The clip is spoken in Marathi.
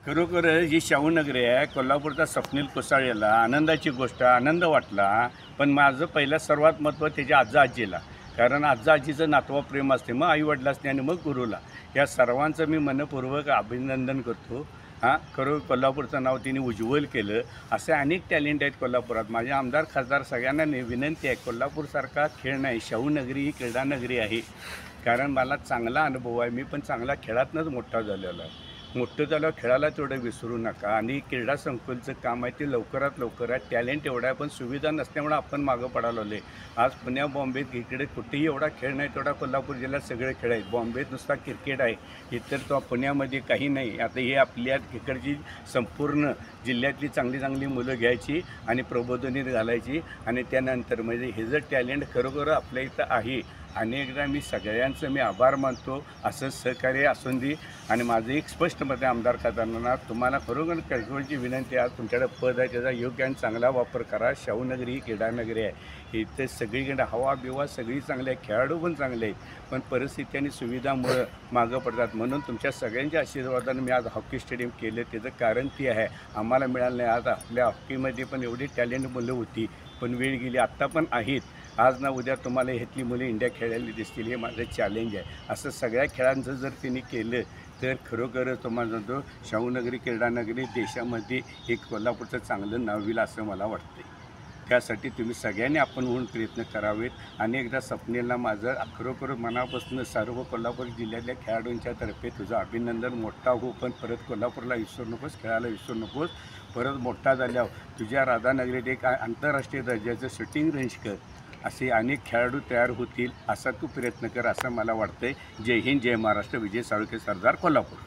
खरोखर जी शाहूनगरी आहे, कोल्हापूरचा स्वप्नील कुसाळेला आनंदाची गोष्ट, आनंद वाटला. पण माझं पहिलं सर्वात महत्त्व त्याच्या आजा-आजीला. कारण आजा-आजीचं नातवा प्रेम असते, मग आई-वडिलांनी आणि मग गुरुला. या सर्वांचं मी मनःपूर्वक अभिनंदन करतो. खरं कोल्हापूरचं नाव तिने उज्ज्वल केलं. असे अनेक टॅलेंट आहेत कोल्हापुरात. माझे आमदार, खासदार सगळ्यांना विनंती आहे, कोल्हापूरसारखा खेळ नाही, शाहूनगरी ही क्रीडानगरी आहे. कारण मला चांगला अनुभव आहे. मी पण चांगला खेळातूनच मोठा झालेलो आहे. मोठं झाल्यावर खेळाला तेवढं विसरू नका. आणि क्रीडा संकुलचं काम आहे ते लवकरात लवकर आहे. टॅलेंट एवढा आहे, पण सुविधा नसल्यामुळे आपण मागं पडायला लागलो. आज पुण्या बॉम्बेत इकडे कुठेही एवढा खेळ नाही, तेवढा कोल्हापूर जिल्ह्यात सगळे खेळ आहेत. बॉम्बेत नुसता क्रिकेट आहे, इतर तो पुण्यामध्ये काही नाही. आता हे आपल्या इकडची संपूर्ण जिल्ह्यातली चांगली चांगली मुलं घ्यायची आणि प्रबोधिनीत घालायची. आणि त्यानंतर म्हणजे हे जर टॅलेंट खरोखर आपल्या इथं आहे. अनेकदा मी सगळ्यांचं आभार मानतो. असं सहकार्य असून दे. आणि माझं एक स्पष्ट मत आहे आमदार खासदारांना, तुम्हाला खरोखर कळकळीची विनंती आहे, तुमच्याकडे पद आहे त्याचा योग्य आणि चांगला वापर करा. शाहूनगरी ही क्रीडानगरी आहे. इथे सगळीकडे हवा बिवा सगळी चांगली आहे, खेळाडू पण चांगले आहेत, पण परिस्थिती आणि सुविधामुळं मागं पडतात. म्हणून तुमच्या सगळ्यांच्या आशीर्वादाने मी आज हॉकी स्टेडियम केलं. त्याचं कारण ती आहे, आम्हाला मिळालं नाही. आज आपल्या हॉकीमध्ये पण एवढी टॅलेंट मुलं होती, पण वेळ गेली. आत्ता पण आहेत. आज ना उद्या तुम्हाला ह्यातली मुलं इंडिया खेळायला दिसतील, हे माझं चॅलेंज आहे. असं सगळ्या खेळांचं जर त्यांनी केलं तर खरोखरच तुम्हाला सांगतो, शाहूनगरी क्रीडानगरी देशामध्ये एक कोल्हापूरचं चांगलं नाव होईल असं मला वाटतं. त्यासाठी तुम्ही सगळ्यांनी आपण होऊन प्रयत्न करावेत. अनेकदा स्वप्नीलला माझं खरोखर मनापासून सर्व कोल्हापूर जिल्ह्यातल्या खेळाडूंच्या तर्फे तुझं अभिनंदन. मोठा हो, पण परत कोल्हापूरला विसरू नकोस, खेळायला विसरू नकोस. परत मोठा झाल्यावर तुझ्या राधानगरीत एक आंतरराष्ट्रीय दर्जाचं शूटिंग रेंज कर. असे अनेक खेळाडू तयार होतील, असा तू प्रयत्न कर असं मला वाटतं आहे. जय हिंद, जय महाराष्ट्र. विजय साळुंखे, सरदार, कोल्हापूर.